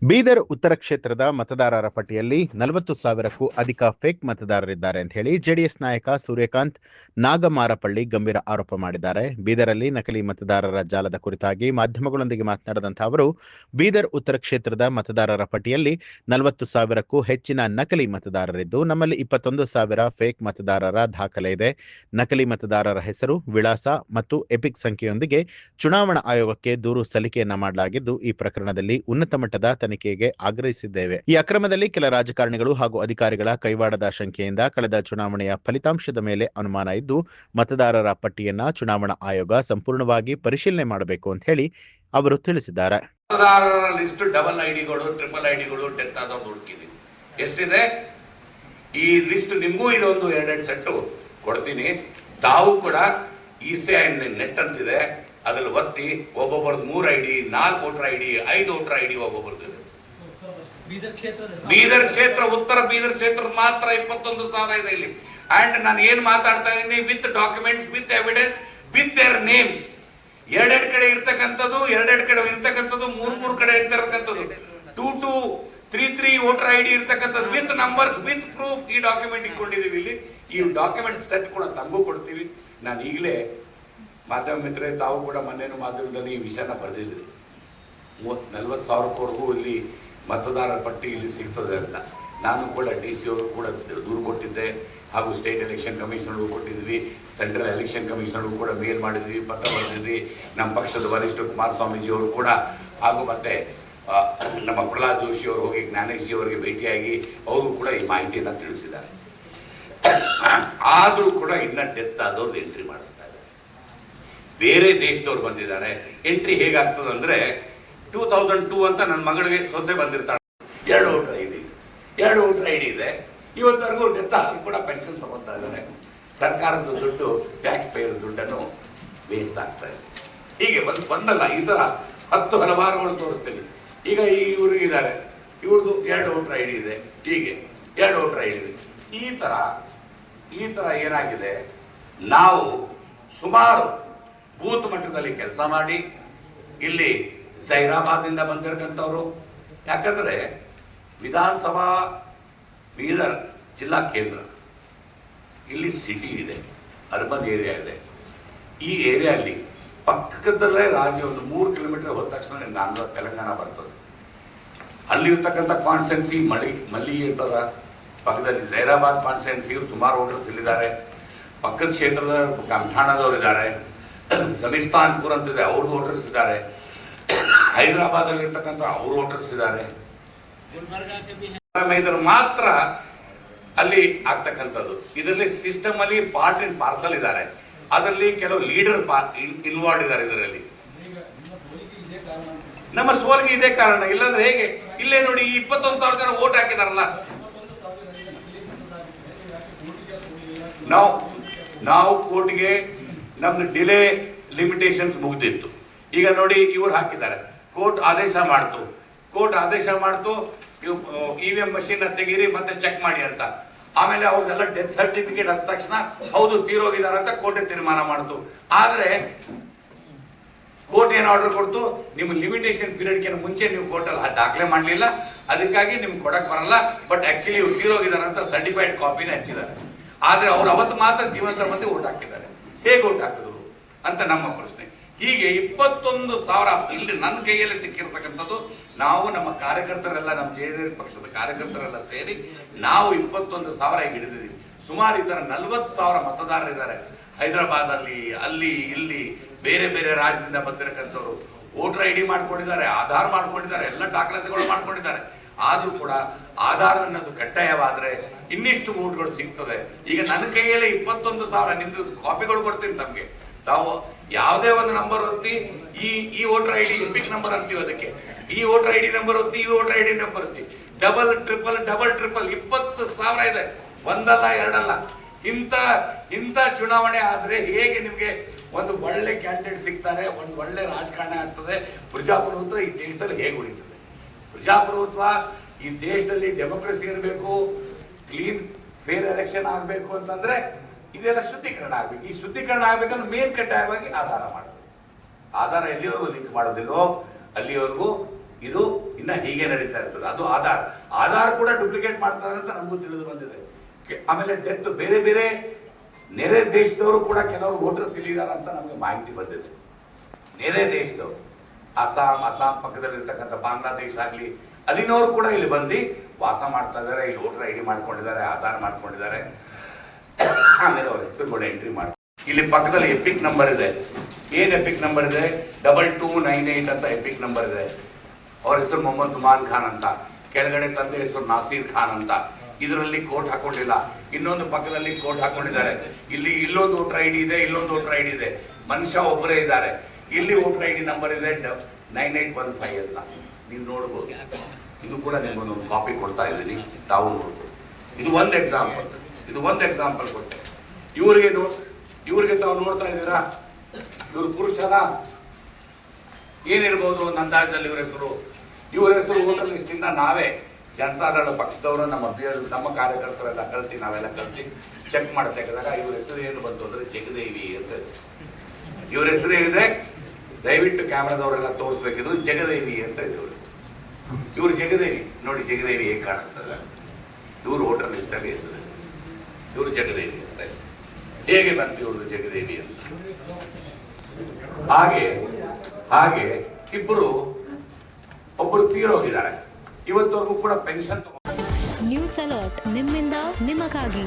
ಬೀದರ್ ಉತ್ತರ ಕ್ಷೇತ್ರದ ಮತದಾರರ ಪಟ್ಟಿಯಲ್ಲಿ 40,000ಕ್ಕೂ ಅಧಿಕ ಫೇಕ್ ಮತದಾರರಿದ್ದಾರೆ ಅಂತ ಹೇಳಿ ಜೆಡಿಎಸ್ ನಾಯಕ ಸೂರ್ಯಕಾಂತ್ ನಾಗಮಾರಪಳ್ಳಿ ಗಂಭೀರ ಆರೋಪ ಮಾಡಿದ್ದಾರೆ. ಬೀದರಲ್ಲಿ ನಕಲಿ ಮತದಾರರ ಜಾಲದ ಕುರಿತಾಗಿ ಮಾಧ್ಯಮಗಳೊಂದಿಗೆ ಮಾತನಾಡಿದಂತಹ ಅವರು, ಬೀದರ್ ಉತ್ತರ ಕ್ಷೇತ್ರದ ಮತದಾರರ ಪಟ್ಟಿಯಲ್ಲಿ 40,000ಕ್ಕೂ ಹೆಚ್ಚಿನ ನಕಲಿ ಮತದಾರರಿದ್ದು, ನಮ್ಮಲ್ಲಿ 21,000 ಫೇಕ್ ಮತದಾರರ ದಾಖಲೆ ಇದೆ. ನಕಲಿ ಮತದಾರರ ಹೆಸರು, ವಿಳಾಸ ಮತ್ತು ಎಪಿಕ್ ಸಂಖ್ಯೆಯೊಂದಿಗೆ ಚುನಾವಣಾ ಆಯೋಗಕ್ಕೆ ದೂರು ಸಲ್ಲಿಕೆಯನ್ನ ಮಾಡಲಾಗಿದ್ದು, ಈ ಪ್ರಕರಣದಲ್ಲಿ ಉನ್ನತ ಮಟ್ಟದ ತನಿಖೆಗೆ ಆಗ್ರಹಿಸಿದ್ದೇವೆ. ಈ ಅಕ್ರಮದಲ್ಲಿ ಕೆಲ ರಾಜಕಾರಣಿಗಳು ಹಾಗೂ ಅಧಿಕಾರಿಗಳ ಕೈವಾಡದ ಶಂಕೆಯಿಂದ ಕಳೆದ ಚುನಾವಣೆಯ ಫಲಿತಾಂಶದ ಮೇಲೆ ಅನುಮಾನ ಇದ್ದು, ಮತದಾರರ ಪಟ್ಟಿಯನ್ನ ಚುನಾವಣಾ ಆಯೋಗ ಸಂಪೂರ್ಣವಾಗಿ ಪರಿಶೀಲನೆ ಮಾಡಬೇಕು ಅಂತ ಹೇಳಿ ಅವರು ತಿಳಿಸಿದ್ದಾರೆ. ಮತದಾರರ ಲಿಸ್ಟ್ ಡಬಲ್ ಐಡಿಗಳು, ಟ್ರಿಪಲ್ ಐಡಿಗಳು, ಡೆತ್ ಆದವ್ರು ಹುಡುಕಿದ್ವಿ. ಎಷ್ಟಿದೆ ಈ ಲಿಸ್ಟ್? ನಿಮಗೂ ಇದೊಂದು 2 ಸೆಟ್ ಕೊಡ್ತೀನಿ. ತಾವು ಕೂಡ ಇಸಿಐ ನೆಟ್ ಅಂತಿದೆ, ಅದ್ರಲ್ಲಿ ಒತ್ತಿ ಒಬ್ಬೊಬ್ಬರದ್ದು 3 ID, 4 voter ID, 5 voter ID ಒಬ್ಬೊಬ್ಬರದ್ದು. ಬೀದರ್ ಕ್ಷೇತ್ರ, ಉತ್ತರ ಬೀದರ್ ಕ್ಷೇತ್ರ ಮಾತ್ರ 21,000 ಇದೆ ಇಲ್ಲಿ. ಅಂಡ್ ನಾನು ಏನ್ ಮಾತಾಡ್ತಾ ಇದ್ದೀನಿ, with documents, with evidence, with their names. 2 ಕಡೆ ಇರ್ತಕ್ಕಂಥದ್ದು, 2 ಕಡೆ ಇರ್ತಕ್ಕಂಥದ್ದು, 3 ಕಡೆ ಇರ್ತಕ್ಕಂಥದ್ದು, 2 3 ವೋಟರ್ ಐಡಿ ಇರ್ತಕ್ಕಂಥದ್ದು, ವಿತ್ ನಂಬರ್ಸ್, ವಿತ್ ಪ್ರೂಫ್. ಈ ಡಾಕ್ಯುಮೆಂಟ್ ಇಟ್ಕೊಂಡಿದೀವಿ ಇಲ್ಲಿ. ಈ ಡಾಕ್ಯುಮೆಂಟ್ ಸೆಟ್ ಕೂಡ ತಮಗೂ ಕೊಡ್ತೀವಿ. ನಾನು ಈಗಲೇ ಮಾಧ್ಯಮ ಮಿತ್ರರೇ, ತಾವು ಕೂಡ ಮೊನ್ನೆನೂ ಮಾಧ್ಯಮದಲ್ಲಿ ಈ ವಿಷಯನ ಬರೆದಿದ್ರಿ. 40,000ವರೆಗೂ ಇಲ್ಲಿ ಮತದಾರರ ಪಟ್ಟಿ ಇಲ್ಲಿ ಸಿಗ್ತದೆ ಅಂತ. ನಾನು ಕೂಡ DC ಅವರು ಕೂಡ ದೂರು ಕೊಟ್ಟಿದ್ದೆ, ಹಾಗೂ ಸ್ಟೇಟ್ ಎಲೆಕ್ಷನ್ ಕಮಿಷನರ್ಗೂ ಕೊಟ್ಟಿದ್ವಿ, ಸೆಂಟ್ರಲ್ ಎಲೆಕ್ಷನ್ ಕಮಿಷನರ್ಗೂ ಕೂಡ ಮೇಲ್ ಮಾಡಿದ್ವಿ, ಪತ್ರ ಬರೆದಿದ್ವಿ. ನಮ್ಮ ಪಕ್ಷದ ವರಿಷ್ಠ ಕುಮಾರಸ್ವಾಮೀಜಿ ಅವರು ಕೂಡ, ಹಾಗೂ ಮತ್ತೆ ನಮ್ಮ ಪ್ರಹ್ಲಾದ್ ಜೋಶಿ ಅವರು ಹೋಗಿ ಜ್ಞಾನೇಶ್ ಜಿ ಅವರಿಗೆ ಭೇಟಿಯಾಗಿ ಅವರು ಕೂಡ ಈ ಮಾಹಿತಿಯನ್ನು ತಿಳಿಸಿದ್ದಾರೆ. ಆದರೂ ಕೂಡ ಇನ್ನ ಡೆತ್ ಆದವ್ರು ಎಂಟ್ರಿ ಮಾಡಿಸ್ತಾ ಇದ್ದಾರೆ. ಬೇರೆ ದೇಶದವ್ರು ಬಂದಿದ್ದಾರೆ. ಎಂಟ್ರಿ ಹೇಗಾಗ್ತದೆ ಅಂದ್ರೆ 2002 ಅಂತ ನನ್ನ ಮಗಳಿಗೆ ಸೊಸೆ ಬಂದಿರ್ತಾಳೆ, 2 ವೋಟರ್ ಐಡಿ, 2 ವೋಟರ್ ಐಡಿ ಇದೆ. ಇವತ್ತವರೆಗೂ ಡೆತ್ ಆದ್ರೂ ಕೂಡ ಪೆನ್ಷನ್ ತಗೋತಾ ಇದ್ದಾರೆ. ಸರ್ಕಾರದ ದುಡ್ಡು, ಟ್ಯಾಕ್ಸ್ ಪೇಯರ್ ದುಡ್ಡನ್ನು ವೇಸ್ಟ್ ಆಗ್ತಾ ಇದೆ. ಹೀಗೆ ಒಂದಲ್ಲ, ಈ ತರ 10 ಹಲವಾರುಗಳು ತೋರಿಸ್ತೀವಿ. ಈಗ ಇವ್ರಿಗಿದ್ದಾರೆ, ಇವ್ರದ್ದು 2 ವೋಟರ್ ಐಡಿ ಇದೆ, ಹೀಗೆ 2 ವೋಟರ್ ಐಡಿ ಇದೆ. ಈ ತರ ಏನಾಗಿದೆ, ನಾವು ಸುಮಾರು ಬೂತ್ ಮಟ್ಟದಲ್ಲಿ ಕೆಲಸ ಮಾಡಿ ಇಲ್ಲಿ ಜೈರಾಬಾದಿಂದ ಬಂದಿರತಕ್ಕಂಥವ್ರು. ಯಾಕಂದ್ರೆ ವಿಧಾನಸಭಾ ಬೀದರ್ ಜಿಲ್ಲಾ ಕೇಂದ್ರ, ಇಲ್ಲಿ ಸಿಟಿ ಇದೆ, ಅರ್ಬನ್ ಏರಿಯಾ ಇದೆ. ಈ ಏರಿಯಾದಲ್ಲಿ ಪಕ್ಕದಲ್ಲೇ ರಾಜ್ಯ, ಒಂದು 3 ಕಿಲೋಮೀಟರ್ ಹೋದ ತಕ್ಷಣ ಆಂಧ್ರ ತೆಲಂಗಾಣ ಬರ್ತದೆ. ಅಲ್ಲಿ ಇರ್ತಕ್ಕಂಥ ಕಾನ್ಸ್ಟೆನ್ಸಿ ಮಲ್ಲಿ ಇರ್ತದ ಪಕ್ಕದಲ್ಲಿ. ಜೈರಾಬಾದ್ ಕಾನ್ಸ್ಟೆನ್ಸಿ ಸುಮಾರು ವೋಟರ್ಸ್ ಇಲ್ಲಿದ್ದಾರೆ. ಪಕ್ಕದ ಕ್ಷೇತ್ರದ ಕಂಠಾಣದವ್ರು ಇದ್ದಾರೆ, ಜಮಿಸ್ತಾನ್ಪುರ್ ಅಂತಿದೆ, ಅವ್ರದ್ದು ವೋಟರ್ಸ್ ಇದ್ದಾರೆ. ಹೈದರಾಬಾದ್ ಅಲ್ಲಿ ಇರ್ತಕ್ಕಂಥ ಅವ್ರ ವೋಟರ್ಸ್ ಇದ್ದಾರೆ. ಮಾತ್ರ ಅಲ್ಲಿ ಆಗ್ತಕ್ಕಂಥದ್ದು. ಇದರಲ್ಲಿ ಸಿಸ್ಟಮ್ ಅಲ್ಲಿ ಪಾರ್ಟ್ ಅಂಡ್ ಪಾರ್ಸಲ್ ಇದ್ದಾರೆ. ಅದರಲ್ಲಿ ಕೆಲವು ಲೀಡರ್ ಇನ್ವಾಲ್ವ್ ಇದ್ದಾರೆ. ಇದರಲ್ಲಿ ನಮ್ಮ ಸೋಲ್ಗೆ ಇದೇ ಕಾರಣ. ಇಲ್ಲಾಂದ್ರೆ ಹೇಗೆ? ಇಲ್ಲೇ ನೋಡಿ, 21,000 ಜನ ವೋಟ್ ಹಾಕಿದಾರಲ್ಲ. ನಾವು ಕೋರ್ಟ್ಗೆ ನಮ್ದು ಡಿಲೇ ಲಿಮಿಟೇಷನ್ಸ್ ಮುಗ್ದಿತ್ತು. ಈಗ ನೋಡಿ, ಇವ್ರು ಹಾಕಿದ್ದಾರೆ, ಕೋರ್ಟ್ ಆದೇಶ ಮಾಡ್ತು EVM ಮಷೀನ್ ತೆಗೀರಿ ಮತ್ತೆ ಚೆಕ್ ಮಾಡಿ ಅಂತ. ಆಮೇಲೆ ಅವ್ರದೆಲ್ಲ ಡೆತ್ ಸರ್ಟಿಫಿಕೇಟ್ ಆದ ತಕ್ಷಣ ಹೌದು ತೀರೋಗಿದ್ದಾರೆ ಅಂತ ಕೋರ್ಟ್ ತೀರ್ಮಾನ ಮಾಡ್ತು. ಆದ್ರೆ ಕೋರ್ಟ್ ಏನ್ ಆರ್ಡರ್ ಕೊಡ್ತು, ನಿಮ್ಮ ಲಿಮಿಟೇಷನ್ ಪೀರಿಯಡ್ಗೆ ಮುಂಚೆ ನೀವು ಕೋರ್ಟಲ್ಲಿ ದಾಖಲೆ ಮಾಡಲಿಲ್ಲ, ಅದಕ್ಕಾಗಿ ನಿಮ್ಗೆ ಕೊಡಕ್ ಬರಲ್ಲ. ಬಟ್ ಆಕ್ಚುಲಿ ಇವ್ರು ತೀರೋಗಿದ್ದಾರೆ ಅಂತ ಸರ್ಟಿಫೈಡ್ ಕಾಪಿನ ಹಚ್ಚಿದ್ದಾರೆ. ಆದ್ರೆ ಅವ್ರು ಅವತ್ತು ಮಾತ್ರ ಜೀವಂತ ಮಂದಿ ಓಟ್ ಹಾಕಿದ್ದಾರೆ. ಹೇಗೆ ಓಟ್ ಹಾಕಿದ್ರು ಅಂತ ನಮ್ಮ ಪ್ರಶ್ನೆ. ಹೀಗೆ 21,000 ಇಲ್ಲಿ ನನ್ನ ಕೈಯಲ್ಲಿ ಸಿಕ್ಕಿರ್ತಕ್ಕಂಥದ್ದು. ನಾವು ನಮ್ಮ ಕಾರ್ಯಕರ್ತರೆಲ್ಲ, ನಮ್ಮ JDS ಪಕ್ಷದ ಕಾರ್ಯಕರ್ತರೆಲ್ಲ ಸೇರಿ ನಾವು 21,000 ಹಿಡಿದಿದ್ದೀವಿ. ಸುಮಾರು ಇತರ 40,000 ಮತದಾರರಿದ್ದಾರೆ. ಹೈದರಾಬಾದ್ ಅಲ್ಲಿ ಇಲ್ಲಿ ಬೇರೆ ಬೇರೆ ರಾಜ್ಯದಿಂದ ಬಂದಿರತಕ್ಕಂಥವ್ರು ವೋಟರ್ ID ಮಾಡ್ಕೊಂಡಿದ್ದಾರೆ, ಆಧಾರ್ ಮಾಡ್ಕೊಂಡಿದ್ದಾರೆ, ಎಲ್ಲ ದಾಖಲಾತಿಗಳು ಮಾಡ್ಕೊಂಡಿದ್ದಾರೆ. ಆದ್ರೂ ಕೂಡ ಆಧಾರ್ ಅನ್ನೋದು ಕಡ್ಡಾಯವಾದ್ರೆ ಇನ್ನಿಷ್ಟು ವೋಟ್ಗಳು ಸಿಗ್ತದೆ. ಈಗ ನನ್ನ ಕೈಯಲ್ಲಿ 21,000, ನಿಮ್ದು ಕಾಪಿಗಳು ಕೊಡ್ತೀನಿ ತಮ್ಗೆ. ತಾವು ಯಾವುದೇ ಒಂದು ನಂಬರ್ ಒತ್ತಿ, ಈ ವೋಟರ್ ID ಎಪಿಕ್ ನಂಬರ್ ಅಂತೀವಿ ಅದಕ್ಕೆ, ಈ ವೋಟರ್ ID ನಂಬರ್ ಒತ್ತಿ, ಈ ವೋಟರ್ ID ನಂಬರ್ ಒತ್ತಿ, ಡಬಲ್ ಟ್ರಿಪಲ್ 20,000 ಇದೆ. ಒಂದಲ್ಲ ಎರಡಲ್ಲ. ಇಂಥ ಚುನಾವಣೆ ಆದ್ರೆ ಹೇಗೆ ನಿಮ್ಗೆ ಒಂದು ಒಳ್ಳೆ ಕ್ಯಾಂಡಿಡೇಟ್ ಸಿಗ್ತಾರೆ, ಒಂದು ಒಳ್ಳೆ ರಾಜಕಾರಣ ಆಗ್ತದೆ? ಪ್ರಜಾಪ್ರಭುತ್ವ ಈ ದೇಶದಲ್ಲಿ ಹೇಗೆ ಉಳಿತದೆ? ಪ್ರಜಾಪ್ರಭುತ್ವ ಈ ದೇಶದಲ್ಲಿ ಡೆಮೋಕ್ರಸಿ ಇರಬೇಕು, ಕ್ಲೀನ್ ಫೇರ್ ಎಲೆಕ್ಷನ್ ಆಗಬೇಕು ಅಂತಂದ್ರೆ ಇದೆಲ್ಲ ಶುದ್ಧೀಕರಣ ಆಗ್ಬೇಕು. ಈ ಶುದ್ಧೀಕರಣ ಆಗ್ಬೇಕಂದ್ರೆ ಮೇನ್ ಕಡ್ಡಾಯವಾಗಿ ಆಧಾರ ಮಾಡಬೇಕು. ಆಧಾರ ಎಲ್ಲಿವರೆಗೂ ಲಿಂಕ್ ಮಾಡೋದಿಲ್ಲೋ ಅಲ್ಲಿವರೆಗೂ ಇದು ಇನ್ನ ಹೀಗೆ ನಡೀತಾ ಇರ್ತದೆ. ಅದು ಆಧಾರ್ ಕೂಡ ಡೂಪ್ಲಿಕೇಟ್ ಮಾಡ್ತಾರೆ ಅಂತ ನಮಗೂ ತಿಳಿದು ಬಂದಿದೆ. ಆಮೇಲೆ ಡೆತ್ ಬೇರೆ ಬೇರೆ ನೆರೆ ದೇಶದವರು ಕೂಡ ಕೆಲವರು ವೋಟರ್ಸ್ ಇಲ್ಲಿದ್ದಾರೆ ಅಂತ ನಮಗೆ ಮಾಹಿತಿ ಬಂದಿದೆ. ನೆರೆ ದೇಶದವರು ಅಸ್ಸಾಂ ಪಕ್ಕದಲ್ಲಿರ್ತಕ್ಕಂಥ ಬಾಂಗ್ಲಾದೇಶ ಆಗ್ಲಿ ಅಲ್ಲಿನವರು ಕೂಡ ಇಲ್ಲಿ ಬಂದು ವಾಸ ಮಾಡ್ತಾ ಇದ್ದಾರೆ. ಇಲ್ಲಿ ವೋಟರ್ ID ಮಾಡ್ಕೊಂಡಿದ್ದಾರೆ, ಆಧಾರ್ ಮಾಡ್ಕೊಂಡಿದ್ದಾರೆ. ಆಮೇಲೆ ಅವ್ರ ಹೆಸರು ಕೂಡ ಎಂಟ್ರಿ ಮಾಡಿ ಇಲ್ಲಿ ಪಕ್ಕದಲ್ಲಿ ಎಪಿಕ್ ನಂಬರ್ ಇದೆ. ಏನ್ ಎಪಿಕ್ ನಂಬರ್ ಇದೆ? 2298 ಅಂತ ಎಪಿಕ್ ನಂಬರ್ ಇದೆ. ಅವ್ರ ಹೆಸರು ಮೊಹಮ್ಮದ್ ಉಮಾನ್ ಖಾನ್ ಅಂತ, ಕೆಳಗಡೆ ತಂದೆ ಹೆಸರು ನಾಸೀರ್ ಖಾನ್ ಅಂತ. ಇದರಲ್ಲಿ ಕೋಟ್ ಹಾಕೊಂಡಿಲ್ಲ, ಇನ್ನೊಂದು ಪಕ್ಕದಲ್ಲಿ ಕೋಟ್ ಹಾಕೊಂಡಿದ್ದಾರೆ. ಇಲ್ಲಿ ಇಲ್ಲೊಂದು ವೋಟರ್ ID ಇದೆ, ಇಲ್ಲೊಂದು ವೋಟರ್ ID ಇದೆ. ಮನುಷ್ಯ ಒಬ್ಬರೇ ಇದ್ದಾರೆ. ಇಲ್ಲಿ ವೋಟರ್ ID ನಂಬರ್ ಇದೆ 9815 ಅಂತ ನೀವು ನೋಡ್ಬೋದು. ಇದು ಕೂಡ ನಿಮ್ಗೊಂದು ಕಾಪಿ ಕೊಡ್ತಾ ಇದ್ದೀನಿ, ತಾವು ನೋಡ್ಬೋದು. ಇದು ಒಂದು ಎಕ್ಸಾಂಪಲ್ ಕೊಟ್ಟೆ. ಇವ್ರಿಗೆ ತಾವು ನೋಡ್ತಾ ಇದ್ದೀರಾ, ಇವ್ರು ಪುರುಷನ ಏನಿರ್ಬೋದು ಒಂದು ಅಂದಾಜಲ್ಲಿ ಇವ್ರ ಹೆಸರು ವೋಟರ್ ಲಿಸ್ಟ್ ಇಂದ ನಾವೇ ಜನತಾದಳ ಪಕ್ಷದವರು ನಮ್ಮ ಕಾರ್ಯಕರ್ತರೆಲ್ಲ ನಾವೆಲ್ಲ ಕಲ್ತಿ ಚೆಕ್ ಮಾಡ್ಬೇಕಾದಾಗ ಇವ್ರ ಹೆಸರು ಏನು ಬಂತು ಅಂದ್ರೆ ಜಗದೇವಿ ಅಂತ. ಇವ್ರ ಹೆಸರು ಏನಿದೆ ದಯವಿಟ್ಟು ಕ್ಯಾಮ್ರಾದವರೆಲ್ಲ ತೋರಿಸ್ಬೇಕಿದ್ರು, ಜಗದೇವಿ ಅಂತ ಇದೆ ಇವ್ರು ಜಗದೇವಿ. ನೋಡಿ ಜಗದೇವಿ ಹೇಗೆ ಕಾಣಿಸ್ತದೆ, ಇವ್ರು ವೋಟರ್ ಲಿಸ್ಟ್ ಅಲ್ಲಿ ಹೆಸರು, ಇವ್ರು ಜಗದೇವಿ ಅಂತ. ಹೇಗೆ ಬಂತು ಇವ್ರದ್ದು ಜಗದೇವಿ ಅಂತ? ಹಾಗೆ ಒಬ್ಬರು ತೀರೋಗಿದ್ದಾರೆ. ಇವತ್ತವರೆಗೂ ಕೂಡ ಪೆನ್ಷನ್ ನ್ಯೂಸ್ ಅಲರ್ಟ್ ನಿಮ್ಮಿಂದ ನಿಮಗಾಗಿ.